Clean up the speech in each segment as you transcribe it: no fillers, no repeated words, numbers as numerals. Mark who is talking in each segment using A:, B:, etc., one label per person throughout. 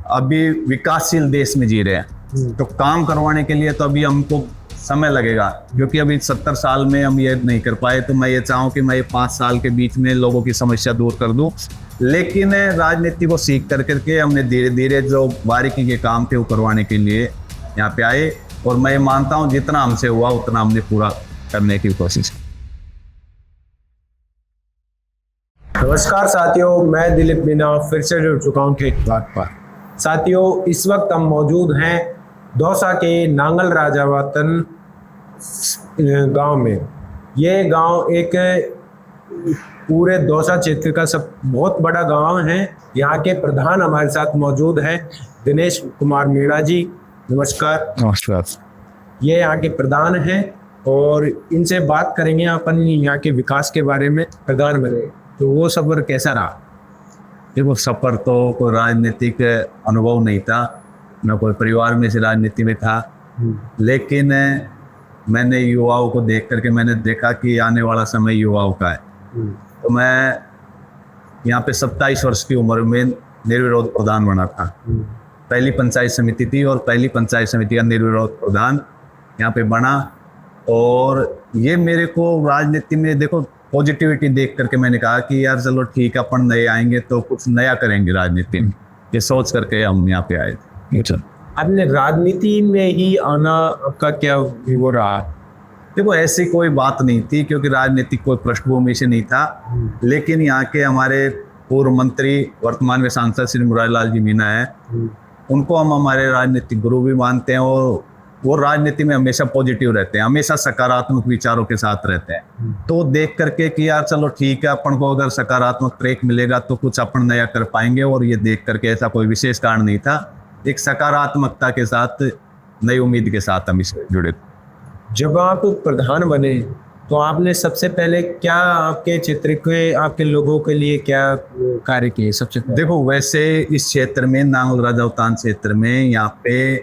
A: अभी विकासशील देश में जी रहे हैं, तो काम करवाने के लिए तो अभी हमको समय लगेगा, क्योंकि अभी 70 साल में हम ये नहीं कर पाए। तो मैं ये चाहूँ कि मैं ये 5 साल के बीच में लोगों की समस्या दूर कर दूं। लेकिन राजनीति को सीख करके हमने धीरे धीरे जो बारीकी के काम थे वो करवाने के लिए यहाँ पे आए, और मैं ये मानता हूँ जितना हमसे हुआ उतना हमने पूरा करने की कोशिश की।
B: नमस्कार साथियों, मैं दिलीप मीना फिर से जुड़ चुका हूँ एक बात पर। साथियों, इस वक्त हम मौजूद हैं दौसा के नांगल राजावतन गांव में। ये गांव एक पूरे दौसा क्षेत्र का सब बहुत बड़ा गांव है। यहाँ के प्रधान हमारे साथ मौजूद हैं दिनेश कुमार मीणा जी। नमस्कार।
A: नमस्कार।
B: ये यहाँ के प्रधान हैं और इनसे बात करेंगे अपन यहाँ के विकास के बारे में। प्रधान बने तो वो सफर कैसा रहा?
A: देखो, सफर तो कोई राजनीतिक अनुभव नहीं था, मैं कोई परिवार में से राजनीति में था, लेकिन मैंने युवाओं को देख करके मैंने देखा कि आने वाला समय युवाओं का है। तो मैं यहाँ पे 27 वर्ष की उम्र में निर्विरोध प्रधान बना था। पहली पंचायत समिति थी और पहली पंचायत समिति का निर्विरोध प्रधान यहाँ पे बना। और ये मेरे को राजनीति में देखो पॉजिटिविटी देख करके मैंने कहा कि यार चलो ठीक है, अपन नए आएंगे तो कुछ नया करेंगे राजनीति में, ये सोच करके हम यहाँ पे आए थे।
B: आपने राजनीति में ही आना आपका क्या वो रहा?
A: देखो, ऐसी कोई बात नहीं थी, क्योंकि राजनीति कोई पृष्ठभूमि से नहीं था। लेकिन यहाँ के हमारे पूर्व मंत्री वर्तमान में सांसद श्री मुरारी लाल जी मीणा है, उनको हम हमारे राजनीतिक गुरु भी मानते हैं, और वो राजनीति में हमेशा पॉजिटिव रहते हैं, हमेशा सकारात्मक विचारों के साथ रहते हैं। तो देख करके कि यार चलो ठीक है, अपन को अगर सकारात्मक ट्रैक मिलेगा तो कुछ अपन नया कर पाएंगे। और ये देख करके ऐसा कोई विशेष कारण नहीं था, एक सकारात्मकता के साथ, नई उम्मीद के साथ हम इससे जुड़े।
B: जब आप प्रधान बने तो आपने सबसे पहले क्या आपके क्षेत्र के आपके लोगों के लिए क्या कार्य किए? सबसे
A: देखो, वैसे इस क्षेत्र में नांगल राजावतान क्षेत्र में यहाँ पे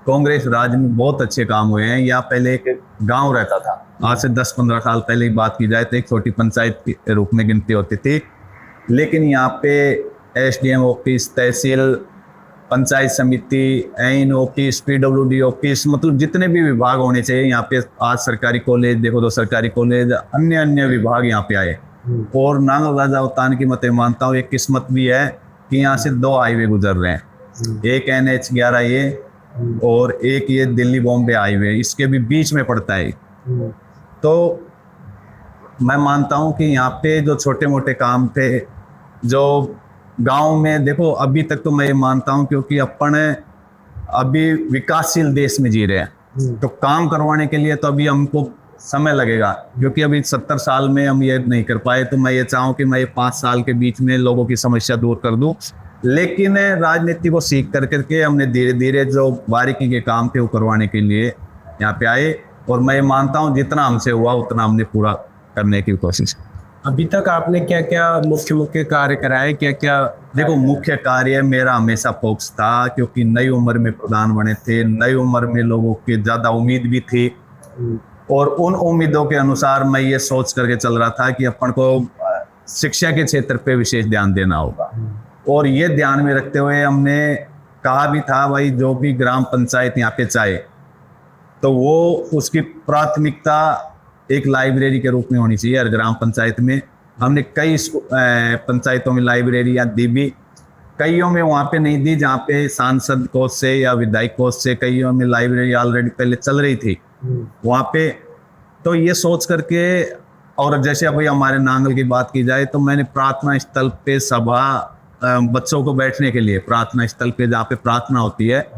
A: कांग्रेस राज में बहुत अच्छे काम हुए हैं। यहाँ पहले एक गांव रहता था, आज से 10-15 साल पहले की बात की जाए तो एक छोटी पंचायत के रूप में गिनती होती थी। लेकिन यहाँ पे एसडीएम ऑफिस, तहसील, पंचायत समिति, ऐन ऑफिस, पीडब्ल्यूडी ऑफिस, मतलब जितने भी विभाग होने चाहिए यहाँ पे, आज सरकारी कॉलेज देखो तो सरकारी कॉलेज, अन्य अन्य विभाग यहाँ पे आए। और नांगल राजावतान की मैं मानता हूँ एक किस्मत भी है कि यहाँ से 2 हाईवे गुजर रहे हैं, एक NH11 ये और एक ये दिल्ली बॉम्बे हाईवे, इसके भी बीच में पड़ता है। तो मैं मानता हूँ कि यहाँ पे जो छोटे मोटे काम थे जो गांव में, देखो अभी तक तो मैं ये मानता हूँ क्योंकि अपन अभी विकासशील देश में जी रहे हैं, तो काम करवाने के लिए तो अभी हमको समय लगेगा, क्योंकि अभी 70 साल में हम ये नहीं कर पाए। तो मैं ये चाहूँ कि मैं ये 5 साल के बीच में लोगों की समस्या दूर कर दूं। लेकिन राजनीति को सीख करके हमने धीरे धीरे जो बारीकी के काम थे वो करवाने के लिए यहाँ पे आए, और मैं ये मानता हूँ जितना हमसे हुआ उतना हमने पूरा करने की कोशिश की।
B: अभी तक आपने क्या क्या मुख्य कार्य कराए? क्या क्या?
A: देखो, मुख्य कार्य मेरा हमेशा फोकस था, क्योंकि नई उम्र में प्रधान बने थे, नई उम्र में लोगों की ज़्यादा उम्मीद भी थी, और उन उम्मीदों के अनुसार मैं ये सोच करके चल रहा था कि अपन को शिक्षा के क्षेत्र पे विशेष ध्यान देना होगा। और ये ध्यान में रखते हुए हमने कहा भी था भाई, जो भी ग्राम पंचायत यहाँ पे चाहे तो वो उसकी प्राथमिकता एक लाइब्रेरी के रूप में होनी चाहिए हर ग्राम पंचायत में। हमने कई पंचायतों में लाइब्रेरियाँ दी भी, कईयों में वहाँ पे नहीं दी जहाँ पे सांसद कोष से या विधायक कोष से, कईयों में लाइब्रेरी ऑलरेडी पहले चल रही थी वहाँ पे। तो ये सोच करके, और जैसे अभी हमारे नांगल की बात की जाए तो मैंने प्रार्थना स्थल पे सभा, बच्चों को बैठने के लिए प्रार्थना स्थल पे जहाँ पे प्रार्थना होती है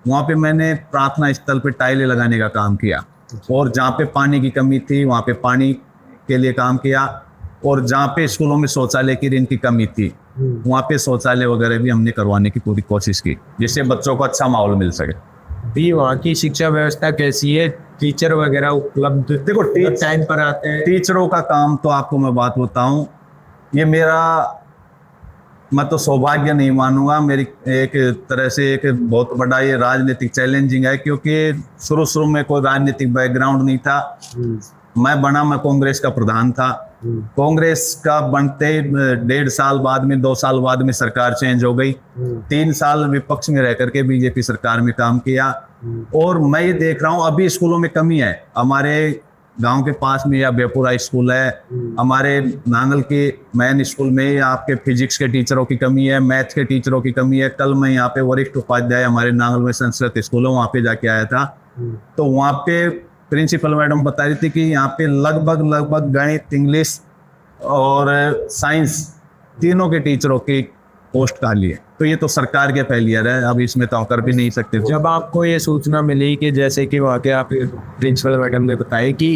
A: वहाँ पे मैंने प्रार्थना स्थल पे टाइलें लगाने का काम किया, और जहाँ पे पानी की कमी थी वहाँ पे पानी के लिए काम किया, और जहाँ पे स्कूलों में शौचालय की ऋण की कमी थी वहाँ पे शौचालय वगैरह भी हमने करवाने की पूरी कोशिश की, जिससे बच्चों को अच्छा माहौल मिल सके।
B: भी वहाँ की शिक्षा व्यवस्था कैसी है? टीचर वगैरह उपलब्ध?
A: देखो,
B: टाइम पर आते हैं?
A: टीचरों का काम तो आपको मैं बात बताऊं, ये मेरा, मैं तो सौभाग्य नहीं मानूंगा, मेरी एक तरह से एक बहुत बड़ा ये राजनीतिक चैलेंजिंग है, क्योंकि शुरू में कोई राजनीतिक बैकग्राउंड नहीं था। मैं कांग्रेस का प्रधान था, कांग्रेस का बनते 1.5 साल बाद में 2 साल बाद में सरकार चेंज हो गई। 3 साल विपक्ष में रह करके बीजेपी सरकार में काम किया। और मैं ये देख रहा हूँ अभी स्कूलों में कमी है। हमारे गांव के पास में या बेपुरा स्कूल है, हमारे नांगल के मैन स्कूल में आपके फिजिक्स के टीचरों की कमी है, मैथ के टीचरों की कमी है। कल मैं यहाँ पे वरिष्ठ उपाध्याय हमारे नांगल में संस्कृत स्कूल है, वहाँ पे जाके आया था, तो वहाँ पे प्रिंसिपल मैडम बता रही थी कि यहाँ पे लगभग गणित, इंग्लिश और साइंस तीनों के टीचरों की पोस्ट खाली है। तो ये तो सरकार के फेलियर है, अब इसमें तो कर भी नहीं सकते।
B: जब आपको ये सूचना मिली कि जैसे कि वहाँ के आप प्रिंसिपल मैडम ने बताया कि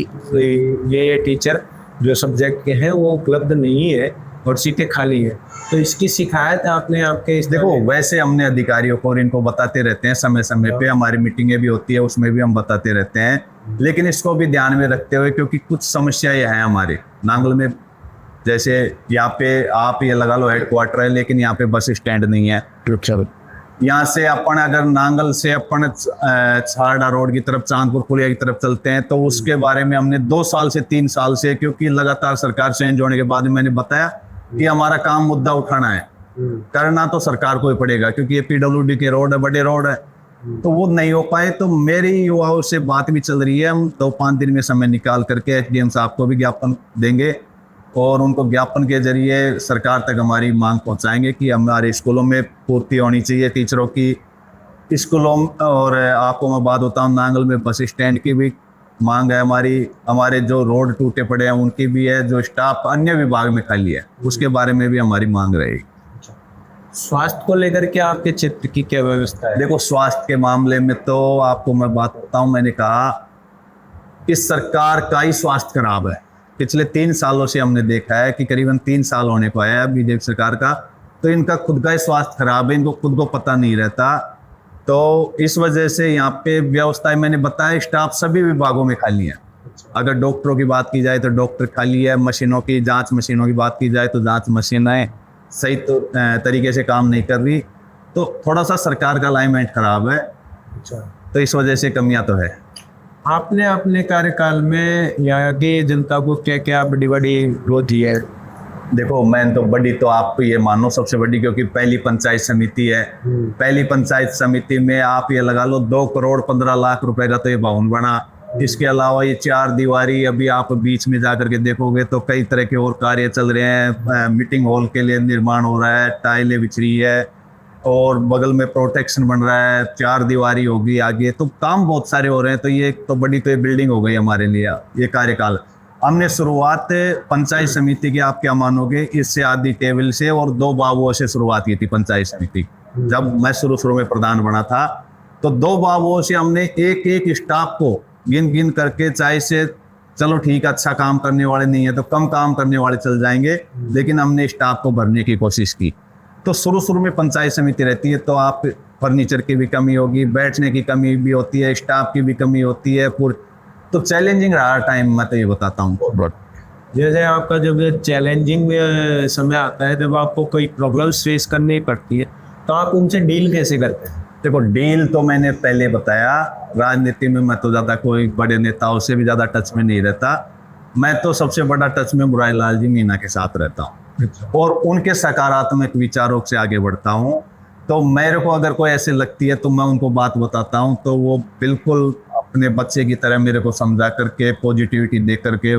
B: ये टीचर जो सब्जेक्ट के हैं वो उपलब्ध नहीं है और सीटें खाली है, तो इसकी शिकायत आपने आपके
A: देखो वैसे हमने अधिकारियों को और इनको बताते रहते हैं, समय समय पे हमारी मीटिंगें भी होती है, उसमें भी हम बताते रहते हैं। लेकिन इसको भी ध्यान में रखते हुए, क्योंकि कुछ समस्याएं हैं हमारे नांगल में, जैसे यहाँ पे आप ये लगा लो हेडक्वार्टर है, लेकिन यहाँ पे बस स्टैंड नहीं है। यहाँ से अपन अगर नांगल से अपन छारडा रोड की तरफ, चांदपुर पुलिया की तरफ चलते हैं, तो उसके बारे में हमने 2 साल से 3 साल से, क्योंकि लगातार सरकार चेंज होने के बाद मैंने बताया कि हमारा काम मुद्दा उठाना है, करना तो सरकार को ही पड़ेगा, क्योंकि ये पीडब्ल्यूडी के रोड है, बड़े रोड है, तो वो नहीं हो पाए। तो मेरी युवाओं से बात भी चल रही है, हम 2-5 दिन में समय निकाल करके एसडीएम साहब को भी ज्ञापन देंगे और उनको ज्ञापन के जरिए सरकार तक हमारी मांग पहुंचाएंगे कि हमारे स्कूलों में पूर्ति होनी चाहिए टीचरों की, स्कूलों। और आपको मैं बात बताऊं, नांगल में बस स्टैंड की भी मांग है हमारी, हमारे जो रोड टूटे पड़े हैं उनकी भी है, जो स्टाफ अन्य विभाग में खाली है उसके बारे में भी हमारी मांग रहेगी।
B: स्वास्थ्य को लेकर के आपके क्षेत्र की क्या व्यवस्था है?
A: देखो स्वास्थ्य के मामले में तो आपको मैं बात बताऊं, मैंने कहा इस सरकार का ही स्वास्थ्य खराब है। पिछले 3 सालों से हमने देखा है कि करीबन 3 साल होने को आया है बीजेपी सरकार का, तो इनका खुद का ही स्वास्थ्य खराब है, इनको खुद को पता नहीं रहता। तो इस वजह से यहाँ पे व्यवस्थाएं मैंने बताया, स्टाफ सभी विभागों में खाली है। अगर डॉक्टरों की बात की जाए तो डॉक्टर खाली है, मशीनों की जांच मशीनों की बात की जाए तो जांच मशीनें सही तरीके से काम नहीं कर रही। तो थोड़ा सा सरकार का अलाइनमेंट खराब है, तो इस वजह से कमियां तो है।
B: आपने अपने कार्यकाल में यहाँ की जनता को क्या क्या बड़ी वो दी है?
A: देखो मैं तो बड़ी तो आप ये मानो सबसे बड़ी, क्योंकि पहली पंचायत समिति है। पहली पंचायत समिति में आप ये लगा लो 2 करोड़ 15 लाख रुपए का तो ये भवन बना। इसके अलावा ये 4 दीवारी, अभी आप बीच में जाकर के देखोगे तो कई तरह के और कार्य चल रहे हैं। मीटिंग हॉल के लिए निर्माण हो रहा है, टाइलें बिछ रही है और बगल में प्रोटेक्शन बन रहा है, 4 दीवारी होगी आगे, तो काम बहुत सारे हो रहे हैं। तो ये तो बड़ी तो ये बिल्डिंग हो गई हमारे लिए ये कार्यकाल। हमने शुरुआत पंचायत समिति की, आप क्या मानोगे, इससे आधी टेबल से और 2 बाबुओं से शुरुआत की थी पंचायत समिति। जब मैं शुरू में प्रधान बना था तो 2 बाबुओं से हमने एक स्टाफ को गिन करके, चाहे से चलो ठीक है अच्छा काम करने वाले नहीं है तो कम काम करने वाले चल जाएंगे, लेकिन हमने स्टाफ को भरने की कोशिश की। तो शुरू में पंचायत समिति रहती है तो आप फर्नीचर की भी कमी होगी, बैठने की कमी भी होती है, स्टाफ की भी कमी होती है, तो चैलेंजिंग रहा टाइम, मैं तो ये बताता हूँ।
B: जैसे आपका जब चैलेंजिंग समय आता है, जब आपको कोई प्रॉब्लम्स फेस करनी पड़ती है, तो आप उनसे डील कैसे करते हैं?
A: देखो डील तो मैंने पहले बताया, राजनीति में मैं तो ज़्यादा कोई बड़े नेताओं से भी ज़्यादा टच में नहीं रहता। मैं तो सबसे बड़ा टच में मुरारी लाल जी मीणा के साथ रहता हूँ और उनके सकारात्मक विचारों से आगे बढ़ता हूँ। तो मेरे को अगर कोई ऐसे लगती है तो मैं उनको बात बताता हूँ, तो वो बिल्कुल अपने बच्चे की तरह मेरे को समझा करके पॉजिटिविटी दे करके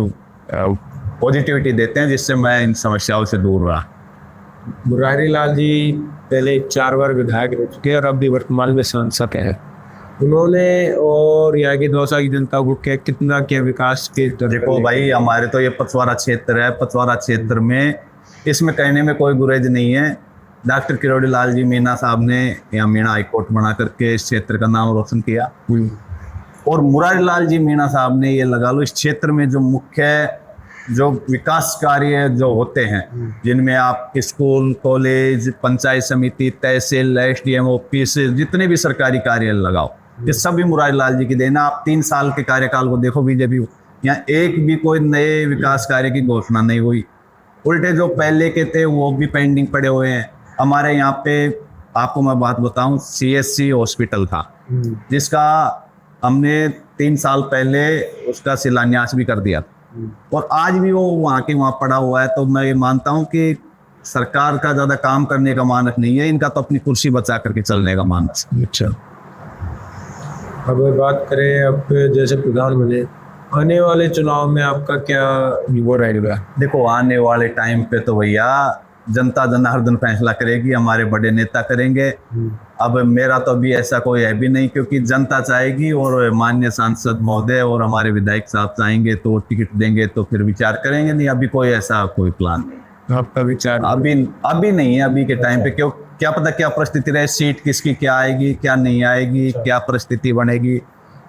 A: पॉजिटिविटी देते हैं, जिससे मैं इन समस्याओं से दूर रहा।
B: मुरारी लाल जी पहले 4 बार विधायक रह चुके और अभी वर्तमान में सांसद हैं। उन्होंने और यहाँ की दौसा की जनता को कितना क्या विकास के?
A: देखो भाई हमारे तो ये पचवारा क्षेत्र है, पचवारा क्षेत्र में इसमें कहने में कोई गुरेज नहीं है। डॉक्टर किरोड़ी लाल जी मीणा साहब ने यहाँ मीणा हाईकोर्ट बना करके इस क्षेत्र का नाम रोशन किया और मुरारी लाल जी मीणा साहब ने ये लगा लो इस क्षेत्र में जो मुख्य जो विकास कार्य जो होते हैं, जिनमें आप स्कूल, कॉलेज, पंचायत समिति, तहसील, एसडीएम ऑफिस, जितने भी सरकारी कार्य लगाओ, ये सभी मुरारी लाल जी की देना। आप 3 साल के कार्यकाल को देखो बीजेपी, यहाँ एक भी कोई नए विकास कार्य की घोषणा नहीं हुई। उल्टे जो पहले के थे वो भी पेंडिंग पड़े हुए हैं। हमारे यहाँ पे आपको मैं बात बताऊं, CSC हॉस्पिटल था जिसका हमने 3 साल पहले उसका शिलान्यास भी कर दिया। और आज भी वो वहाँ के वहाँ पड़ा हुआ है। तो मैं ये मानता हूँ कि सरकार का ज्यादा काम करने का मानस नहीं है, इनका तो अपनी कुर्सी बचा करके चलने का मानस है।
B: अच्छा, अब बात करें अब जैसे प्रधान बने, आने वाले चुनाव में आपका क्या वो रहेगा?
A: देखो आने वाले टाइम पे तो भैया जनता जनार्दन फैसला करेगी, हमारे बड़े नेता करेंगे। अब मेरा तो अभी ऐसा कोई है भी नहीं, क्योंकि जनता चाहेगी और माननीय सांसद महोदय और हमारे विधायक साहब चाहेंगे तो टिकट देंगे, तो फिर विचार करेंगे। नहीं अभी कोई ऐसा कोई प्लान नहीं,
B: आपका विचार?
A: अभी नहीं है। अभी के टाइम पे क्यों, क्या पता क्या परिस्थिति रहे, सीट किसकी क्या आएगी क्या नहीं आएगी, क्या परिस्थिति बनेगी।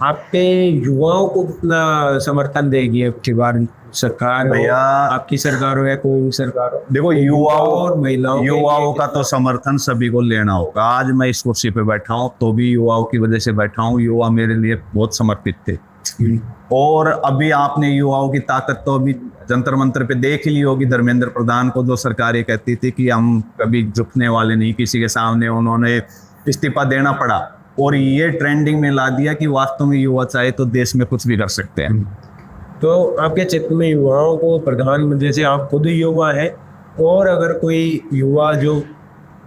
B: आपके युवाओं को कितना समर्थन देगी अब की बार सरकार?
A: भैया
B: आपकी सरकार हो या कोई भी सरकार हो,
A: देखो
B: और महिलाओं
A: युवाओं का तो समर्थन सभी को लेना होगा। आज मैं इस कुर्सी पे बैठा हूँ तो भी युवाओं की वजह से बैठा हूँ। युवा मेरे लिए बहुत समर्पित थे, और अभी आपने युवाओं की ताकत तो अभी जंतर मंतर पे देख ही ली होगी। धर्मेंद्र प्रधान को जो सरकार ये कहती थी कि हम कभी झुकने वाले नहीं किसी के सामने, उन्होंने इस्तीफा देना पड़ा, और ये ट्रेंडिंग में ला दिया कि वास्तव में युवा चाहे तो देश में कुछ भी कर सकते हैं।
B: तो आपके क्षेत्र में युवाओं को प्रधानमंत्री, जैसे आप खुद ही युवा है, और अगर कोई युवा जो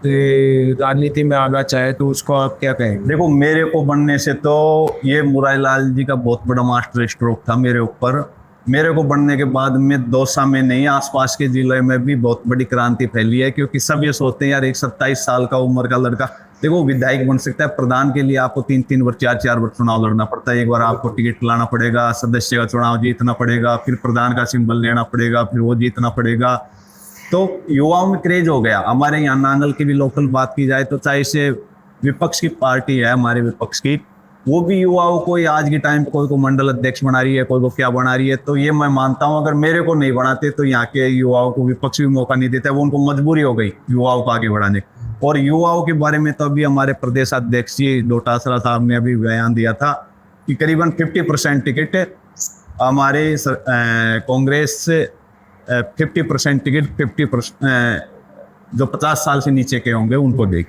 B: राजनीति में आना चाहे तो उसको आप क्या कहेंगे?
A: देखो मेरे को बनने से तो ये मुरारी लाल जी का बहुत बड़ा मास्टर स्ट्रोक था मेरे ऊपर। मेरे को बनने के बाद में दौसा में नहीं, आसपास के जिले में भी बहुत बड़ी क्रांति फैली है, क्योंकि सब ये सोचते हैं यार एक 27 साल का उम्र का लड़का देखो विधायक बन सकता है। प्रधान के लिए आपको 3-3 वर्ष 4-4 वर्ष चुनाव लड़ना पड़ता है। एक बार आपको टिकट लाना पड़ेगा, सदस्य का चुनाव जीतना पड़ेगा, फिर प्रधान का सिंबल लेना पड़ेगा, फिर वो जीतना पड़ेगा। तो युवाओं में क्रेज हो गया। हमारे यहाँ नांगल की भी लोकल बात की जाए तो चाहे से विपक्ष की पार्टी है हमारे विपक्ष की, वो भी युवाओं को आज के टाइम कोई को मंडल अध्यक्ष बना रही है, कोई को क्या बना रही है। तो ये मैं मानता हूँ अगर मेरे को नहीं बनाते तो यहाँ के युवाओं को विपक्ष भी मौका नहीं देता, वो उनको मजबूरी हो गई युवाओं को आगे बढ़ाने। और युवाओं के बारे में तो अभी हमारे प्रदेश अध्यक्ष जी डोटासरा साहब ने अभी बयान दिया था कि करीबन 50% टिकट हमारे कांग्रेस से 50% टिकट 50% जो 50 साल से नीचे के होंगे उनको देगी।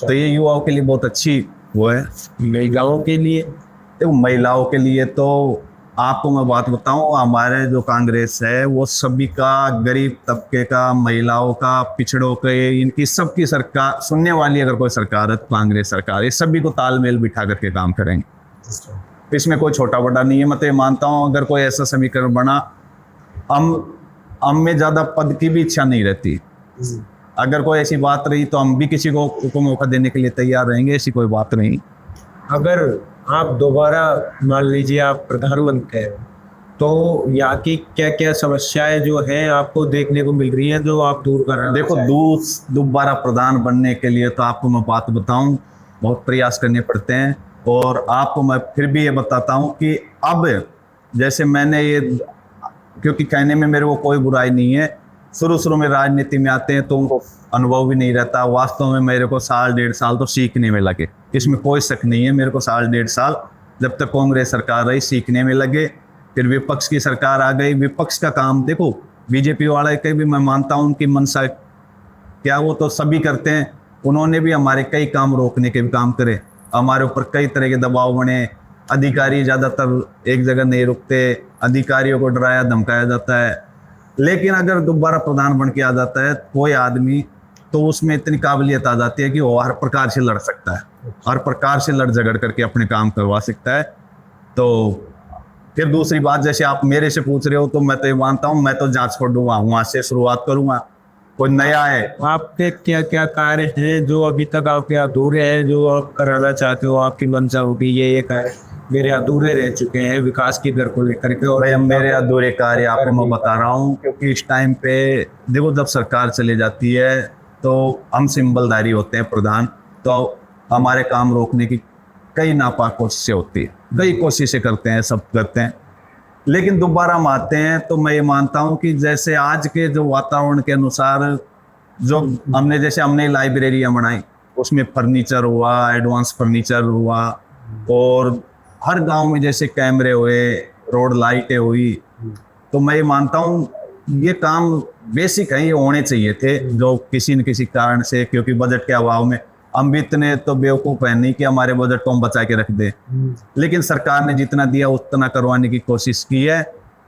A: तो ये युवाओं के लिए बहुत अच्छी वो है।
B: महिलाओं के लिए,
A: देखो महिलाओं के लिए तो आपको मैं बात बताऊं, हमारे जो कांग्रेस है वो सभी का, गरीब तबके का, महिलाओं का, पिछड़ों के, इनकी सबकी सरकार सुनने वाली अगर कोई सरकार है तो कांग्रेस सरकार, ये सभी को तालमेल बिठा करके काम करेंगे। इसमें कोई छोटा बड़ा नहीं है। मैं तो ये मानता हूँ अगर कोई ऐसा समीकरण बना, हम में ज्यादा पद की भी इच्छा नहीं रहती। अगर कोई ऐसी बात रही तो हम भी किसी को मौका देने के लिए तैयार रहेंगे, ऐसी कोई बात नहीं।
B: अगर आप दोबारा मान लीजिए आप प्रधानमंत्री हैं तो यहाँ की क्या क्या समस्याएं जो हैं आपको देखने को मिल रही हैं जो आप दूर कर रहे हैं?
A: देखो दोबारा प्रधान बनने के लिए तो आपको मैं बात बताऊं बहुत प्रयास करने पड़ते हैं। और आपको मैं फिर भी ये बताता हूं कि अब जैसे मैंने ये, क्योंकि कहने में मेरे को कोई बुराई नहीं है, शुरू में राजनीति में आते हैं तो उनको अनुभव भी नहीं रहता। वास्तव में मेरे को 1.5 साल तो सीखने में लगे, इसमें कोई शक नहीं है। मेरे को 1.5 साल जब तक कांग्रेस सरकार रही सीखने में लगे। फिर विपक्ष की सरकार आ गई, विपक्ष का काम देखो, बीजेपी वाले के भी मैं मानता हूँ उनकी मंशा क्या, वो तो सभी करते हैं। उन्होंने भी हमारे कई काम रोकने के भी काम करे, हमारे ऊपर कई तरह के दबाव बने। अधिकारी ज़्यादातर एक जगह नहीं रुकते, अधिकारियों को डराया धमकाया जाता है। लेकिन अगर दोबारा प्रधान बन के आ जाता है कोई आदमी तो उसमें इतनी काबिलियत आ जाती है कि वो हर प्रकार से लड़ सकता है, हर प्रकार से लड़ झगड़ करके अपने काम करवा सकता है। तो फिर दूसरी बात, जैसे आप मेरे से पूछ रहे हो तो मैं तो ये मानता हूँ मैं तो जांच छोड़ूंगा, वहाँ से शुरुआत करूँगा। कोई नया है,
B: आपके क्या क्या कार्य हैं जो अभी तक आपके अधूरे हैं जो आप कराना चाहते हो? आपकी मंशा होगी ये कार्य मेरे अधूरे रह चुके हैं विकास की दर को लेकर के। और
A: भाई मेरे अधूरे कार्य आपको मैं बता रहा हूँ, क्योंकि इस टाइम पे देखो जब सरकार चली जाती है तो हम सिंबलदारी होते हैं प्रधान, तो हमारे काम रोकने की कई नापाक कोशिशें होती है, कई कोशिशें करते हैं, सब करते हैं। लेकिन दोबारा हम आते हैं तो मैं ये मानता हूँ कि जैसे आज के जो वातावरण के अनुसार जो हमने लाइब्रेरियाँ बनाई, उसमें फर्नीचर हुआ, एडवांस फर्नीचर हुआ, और हर गांव में जैसे कैमरे हुए, रोड लाइटें हुई, तो मैं ये मानता हूँ ये काम बेसिक है, ये होने चाहिए थे, जो किसी न किसी कारण से, क्योंकि बजट के अभाव में हम भी इतने तो बेवकूफ़ हैं नहीं कि हमारे बजट को हम बचा के रख दें। लेकिन सरकार ने जितना दिया उतना करवाने की कोशिश की है।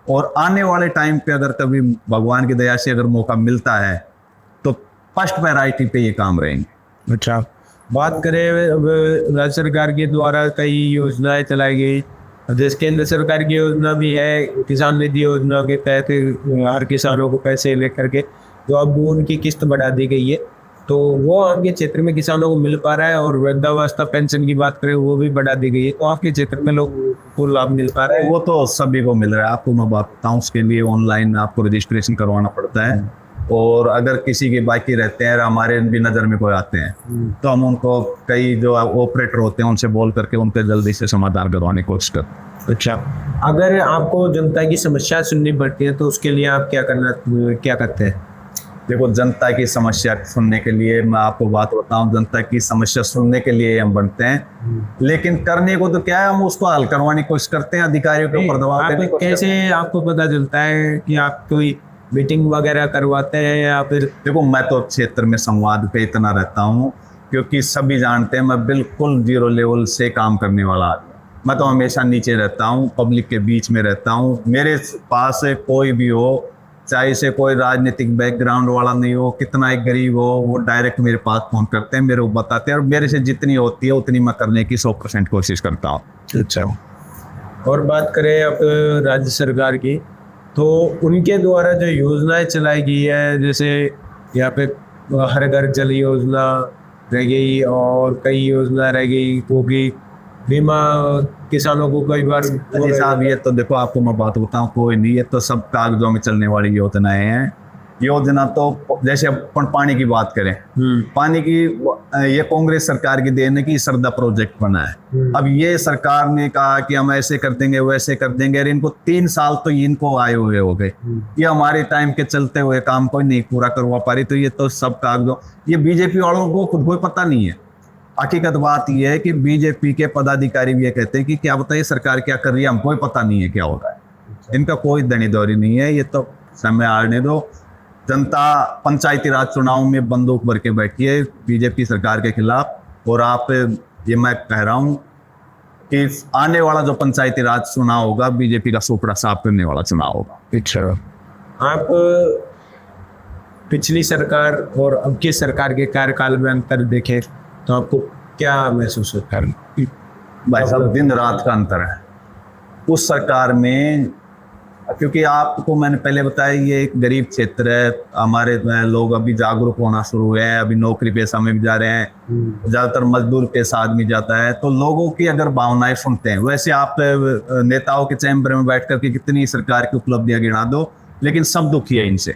A: और आने वाले टाइम पे अगर कभी भगवान की दया से अगर मौका मिलता है तो फर्स्ट प्रायोरिटी पे ये काम रहेंगे।
B: अच्छा, बात करें अब राज्य सरकार के द्वारा कई योजनाएं चलाई गई, जैसे केंद्र सरकार की योजना भी है किसान निधि योजना के तहत हर किसानों को पैसे लेकर के तो अब उनकी किस्त बढ़ा दी गई है, तो वो आपके क्षेत्र में किसानों को मिल पा रहा है। और वृद्धावस्था पेंशन की बात करें वो भी बढ़ा दी गई है, तो आपके क्षेत्र में लोगों को लाभ मिल पा रहा है?
A: वो तो सभी को मिल रहा है। आपको मैं बात बताऊँ, उसके लिए ऑनलाइन आपको रजिस्ट्रेशन करवाना पड़ता है, और अगर किसी के बाकी रहते हैं हमारे भी नज़र में कोई आते हैं तो हम उनको कई जो ऑपरेटर होते हैं उनसे बोल करके उनके जल्दी से समाधान करवाने की कोशिश करते हैं।
B: अच्छा, अगर आपको जनता की समस्या सुननी पड़ती है तो उसके लिए आप क्या करते हैं?
A: देखो, जनता की समस्या सुनने के लिए मैं आपको बात बताऊं, जनता की समस्या सुनने के लिए हम बनते हैं, लेकिन करने को तो क्या है, हम उसको हल करवाने की कोशिश करते हैं, अधिकारियों के ऊपर दबाव देने की कोशिश करते हैं।
B: कैसे आपको पता चलता है कि आप कोई मीटिंग वगैरह करवाते हैं या फिर?
A: देखो, मैं तो क्षेत्र में संवाद पे इतना रहता हूँ क्योंकि सभी जानते हैं मैं बिल्कुल जीरो लेवल से काम करने वाला आदमी। मैं तो हमेशा नीचे रहता हूँ, पब्लिक के बीच में रहता हूँ। मेरे पास कोई भी हो, चाहे से कोई राजनीतिक बैकग्राउंड वाला नहीं हो, कितना एक गरीब हो, वो डायरेक्ट मेरे पास फोन करते हैं, मेरे को बताते हैं, और मेरे से जितनी होती है उतनी मैं करने की 100% कोशिश करता हूँ।
B: अच्छा, और बात करें अब राज्य सरकार की, तो उनके द्वारा जो योजनाएं चलाई गई है, जैसे यहाँ पे हर घर जल योजना रह गई और कई योजना रह गई, वो भी बीमा किसानों को कई बार।
A: अजी साहब, ये तो देखो आपको मैं बात बताऊं, कोई नहीं, ये तो सब कागजों में चलने वाली योजनाएं हैं। योजना तो जैसे अपन पानी की बात करें, पानी की ये कांग्रेस सरकार की देन है कि श्रद्धा प्रोजेक्ट बना है। अब ये सरकार ने कहा कि हम ऐसे कर देंगे वैसे कर देंगे, और इनको 3 साल तो इनको आए हुए हो गए, ये हमारे टाइम के चलते हुए काम कोई नहीं पूरा करवा पा रही। तो ये तो सब कागजों, ये बीजेपी वालों को खुद को पता नहीं है। हकीकत बात यह है कि बीजेपी के पदाधिकारी भी ये कहते हैं कि क्या बताइए सरकार क्या कर रही है, हमको पता नहीं है क्या हो रहा है। इनका कोई दनी दौरी नहीं है, ये तो समय आने दो। जनता पंचायती राज चुनाव में बंदूक भर के बैठी है बीजेपी सरकार के खिलाफ, और आप ये मैं कह रहा हूँ कि आने वाला जो पंचायती राज चुनाव होगा बीजेपी का सुपड़ा साफ करने वाला चुनाव होगा।
B: अच्छा, आप पिछली सरकार और अब की सरकार के कार्यकाल में अंतर देखें तो आपको क्या महसूस होता है?
A: भाई साहब, दिन रात का अंतर है। उस सरकार में, क्योंकि आपको मैंने पहले बताया ये एक गरीब क्षेत्र है, हमारे लोग अभी जागरूक होना शुरू हुए हैं, अभी नौकरी पेशा में भी जा रहे हैं, ज़्यादातर मजदूर पेशा आदमी जाता है, तो लोगों की अगर भावनाएं सुनते हैं, वैसे आप नेताओं के चैम्बर में बैठ करके कितनी सरकार की उपलब्धियां गिना दो, लेकिन सब दुखी है इनसे,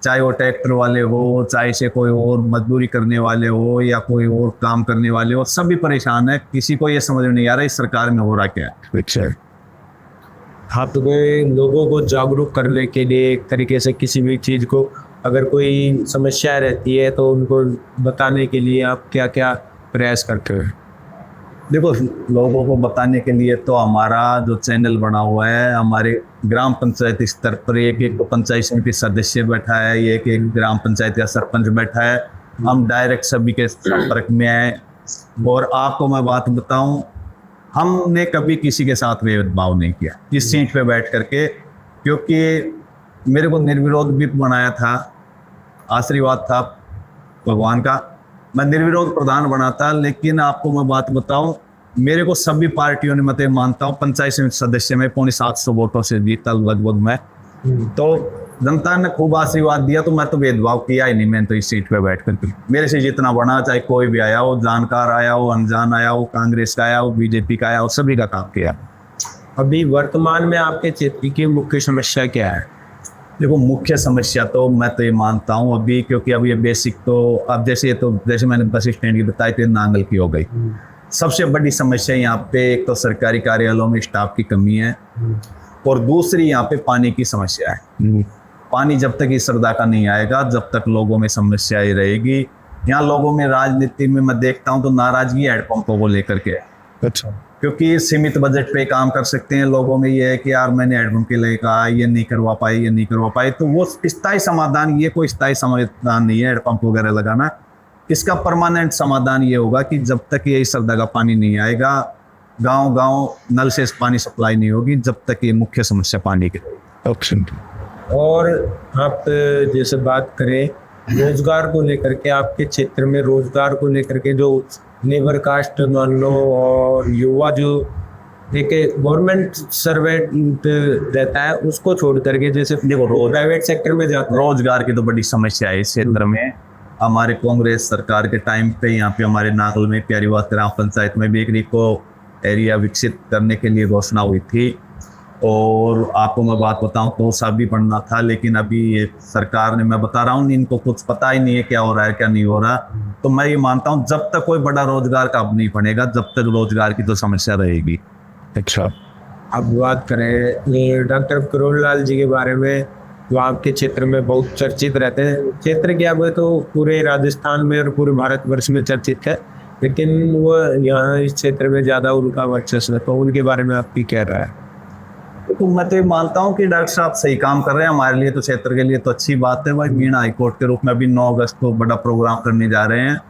A: चाहे वो ट्रैक्टर वाले हो, चाहे से कोई और मजदूरी करने वाले हो या कोई और काम करने वाले हो, सभी परेशान है। किसी को ये समझ में नहीं आ रहा इस सरकार में हो रहा क्या है।
B: अच्छा, आप लोगों को जागरूक करने के लिए एक तरीके से किसी भी चीज़ को, अगर कोई समस्या रहती है तो उनको बताने के लिए आप क्या क्या प्रयास करते हैं?
A: देखो, लोगों को बताने के लिए तो हमारा जो चैनल बना हुआ है, हमारे ग्राम पंचायत स्तर पर एक पंचायत समिति सदस्य बैठा है, एक ग्राम पंचायत का सरपंच बैठा है, हम डायरेक्ट सभी के संपर्क में आए। और आपको मैं बात बताऊं, हमने कभी किसी के साथ भेदभाव नहीं किया इस सीट पे बैठ करके, क्योंकि मेरे को निर्विरोध भी बनाया था, आशीर्वाद था भगवान का, मैं निर्विरोध प्रधान बना था। लेकिन आपको मैं बात बताऊं, मेरे को सभी पार्टियों ने, मैं मानता हूं पंचायत समिति सदस्य में 750 वोटों से जीता लगभग मैं, तो जनता ने खूब आशीर्वाद दिया, तो मैं तो भेदभाव किया ही नहीं। मैं तो इस सीट पे बैठ कर मेरे से जितना बना, चाहे कोई भी आया हो, जानकार आया हो, अनजान आया हो, कांग्रेस का आया हो, बीजेपी का आया हो, सभी का काम किया।
B: अभी वर्तमान में आपके क्षेत्र की मुख्य समस्या क्या है?
A: देखो, मुख्य समस्या तो मैं तो ये मानता हूँ अभी, क्योंकि अब ये बेसिक तो अब जैसे मैंने बस स्टैंड की बताई थी, नांगल की हो गई। सबसे बड़ी समस्या यहाँ पे एक तो सरकारी कार्यालयों में स्टाफ की कमी है, और दूसरी यहाँ पे पानी की समस्या है। पानी जब तक इस श्रद्धा का नहीं आएगा, जब तक लोगों में समस्या ही रहेगी। यहाँ लोगों में राजनीति में मैं देखता हूँ तो नाराजगी हैंडपंपों को लेकर के।
B: अच्छा,
A: क्योंकि सीमित बजट पे काम कर सकते हैं, लोगों में ये है कि यार मैंने हैंडपंप के लिए कहा, ये नहीं करवा पाए, तो वो स्थायी समाधान, ये कोई स्थायी समाधान नहीं है हैंडपंप वगैरह लगाना। इसका परमानेंट समाधान ये होगा कि जब तक ये इस श्रद्धा का पानी नहीं आएगा, गांव गांव नल से पानी सप्लाई नहीं होगी जब तक ये मुख्य समस्या पानी की
B: ऑप्शन। और आप जैसे बात करें रोजगार को लेकर के, आपके क्षेत्र में रोजगार को लेकर के जो लेबर कास्ट मान लो और युवा जो एक गवर्नमेंट सर्वेंट रहता है उसको छोड़ करके जैसे
A: देखो
B: प्राइवेट सेक्टर में जाता है,
A: रोजगार की तो बड़ी समस्या है इस क्षेत्र में। हमारे कांग्रेस सरकार के टाइम पे यहाँ पे हमारे नागल में प्यारीवाद ग्राम पंचायत में भी एक रिको एरिया विकसित करने के लिए घोषणा हुई थी। और आपको मैं बात बताऊं तो सब भी बनना था, लेकिन अभी ये सरकार ने, मैं बता रहा हूँ, इनको कुछ पता ही नहीं है क्या हो रहा है क्या नहीं हो रहा। तो मैं ये मानता हूँ जब तक कोई बड़ा रोजगार का अब नहीं बनेगा जब तक रोजगार की तो समस्या रहेगी।
B: अच्छा, अब बात करें ये डॉक्टर करोड़लाल जी के बारे में, तो आपके क्षेत्र में बहुत चर्चित रहते हैं। क्षेत्र क्या हुए तो पूरे राजस्थान में और पूरे भारतवर्ष में चर्चित है, लेकिन वो यहाँ इस क्षेत्र में ज़्यादा उनका वर्चस्व है, तो उनके बारे में आप क्या कह रहा है?
A: तो मैं तो ये मानता हूँ कि डॉक्टर साहब सही काम कर रहे हैं हमारे लिए, तो क्षेत्र के लिए तो अच्छी बात है भाई। बीना हाईकोर्ट के रूप में अभी 9 अगस्त को बड़ा प्रोग्राम करने जा रहे हैं,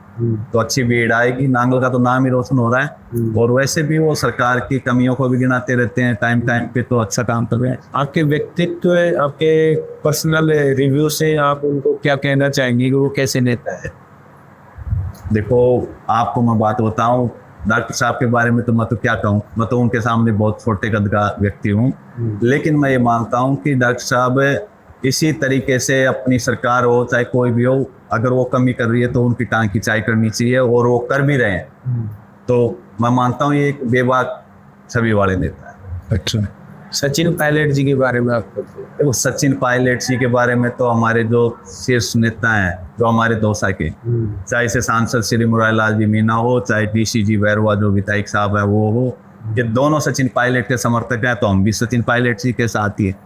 A: तो अच्छी भीड़ आएगी। नांगल का तो नाम ही रोशन हो रहा है, और वैसे भी वो सरकार की कमियों को भी गिनाते रहते हैं टाइम टाइम पे, तो अच्छा काम कर रहे हैं।
B: आपके व्यक्तित्व, आपके पर्सनल रिव्यू से आप उनको क्या कहना चाहेंगे कि वो कैसे नेता है?
A: देखो आपको मैं बात बताऊं, डॉक्टर साहब के बारे में तो मैं तो क्या कहूँ, मैं तो उनके सामने बहुत छोटे कद का व्यक्ति हूँ। लेकिन मैं ये मानता हूँ कि डॉक्टर साहब इसी तरीके से अपनी सरकार हो चाहे कोई भी हो, अगर वो कमी कर रही है तो उनकी टांग खिंचाई करनी चाहिए, और वो कर भी रहे हैं। तो मैं मानता हूँ ये एक बेबाक छवि वाले नेता है।
B: अच्छा, सचिन पायलट जी के बारे में आप
A: देखो सचिन पायलट जी के बारे में तो हमारे जो शीर्ष नेता हैं जो हमारे दौसा के, चाहे से सांसद श्री मुरारी लाल जी मीना हो, चाहे डीसी जी बैरवा जो विधायक साहब है वो हो, ये दोनों सचिन पायलट के समर्थक हैं। तो हम भी सचिन पायलट जी के साथ ही हैं।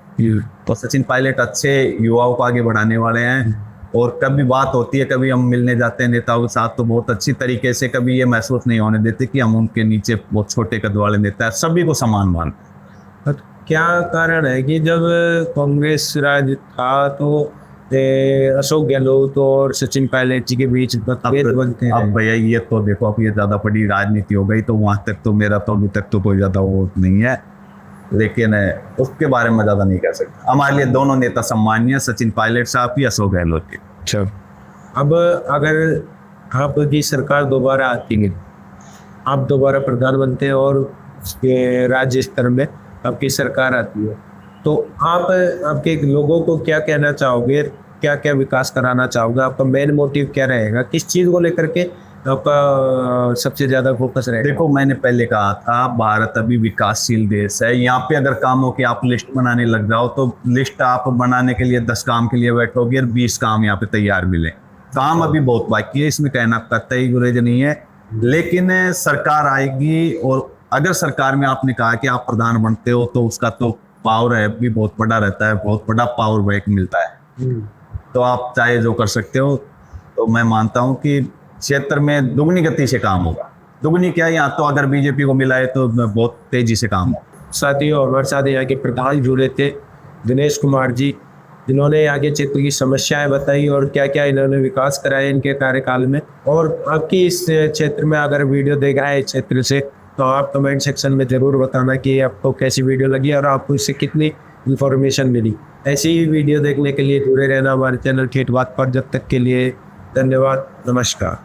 A: तो सचिन पायलट अच्छे युवाओं को आगे बढ़ाने वाले हैं, और कभी बात होती है, कभी हम मिलने जाते हैं नेताओं के साथ, तो बहुत अच्छी तरीके से कभी ये महसूस नहीं होने देते कि हम उनके नीचे बहुत छोटे कद वाले नेता है, सभी को समान मानते हैं।
B: क्या कारण है कि जब कांग्रेस राज था तो अशोक गहलोत और सचिन पायलट जी के बीच मतभेद बनते हैं?
A: अब भैया ये तो देखो, अब ये ज़्यादा बड़ी राजनीति हो गई, तो वहाँ तक तो मेरा तो अभी तक तो कोई ज़्यादा वो नहीं है, लेकिन उसके बारे में ज़्यादा नहीं कह सकता। हमारे लिए दोनों नेता सम्मानीय, सचिन पायलट साहब की, अशोक गहलोत की।
B: अच्छा, अब अगर आपकी सरकार दोबारा आती है, आप दोबारा प्रधान बनते हैं और राज्य स्तर में आपकी सरकार आती है, तो आप आपके लोगों को क्या कहना चाहोगे, क्या क्या विकास कराना चाहोगे? आपका मेन मोटिव क्या रहेगा, किस चीज़ को लेकर के आपका सबसे ज़्यादा फोकस रहेगा?
A: देखो मैंने पहले कहा था, भारत अभी विकासशील देश है। यहाँ पे अगर कामों की आप लिस्ट बनाने लग जाओ तो लिस्ट आप बनाने के लिए 10 काम के लिए बैठोगे और 20 काम यहाँ पे तैयार मिले। काम अभी बहुत बाकी है, इसमें कहना कतई गुरेज नहीं है, लेकिन सरकार आएगी। और अगर सरकार में आपने कहा कि आप प्रधान बनते हो तो उसका तो पावर है भी बहुत बड़ा रहता है, बहुत बड़ा पावर बैक मिलता है, तो आप चाहे जो कर सकते हो। तो मैं मानता हूँ कि क्षेत्र में दुगनी गति से काम होगा। दुगनी क्या, यहाँ तो अगर बीजेपी को मिला है तो बहुत तेजी से काम होगा।
B: साथियों, हमारे साथ यहाँ के प्रधान जुड़े थे दिनेश कुमार जी, जिन्होंने यहाँ के क्षेत्र की समस्याएं बताई और क्या क्या इन्होंने विकास कराया इनके कार्यकाल में। और आपकी इस क्षेत्र में अगर वीडियो देख रहा है इस क्षेत्र से, तो आप कमेंट सेक्शन में ज़रूर बताना कि आपको कैसी वीडियो लगी और आपको इससे कितनी इन्फॉर्मेशन मिली। ऐसी ही वीडियो देखने के लिए जुड़े रहना हमारे चैनल ठेठ बात पर। जब तक के लिए धन्यवाद, नमस्कार।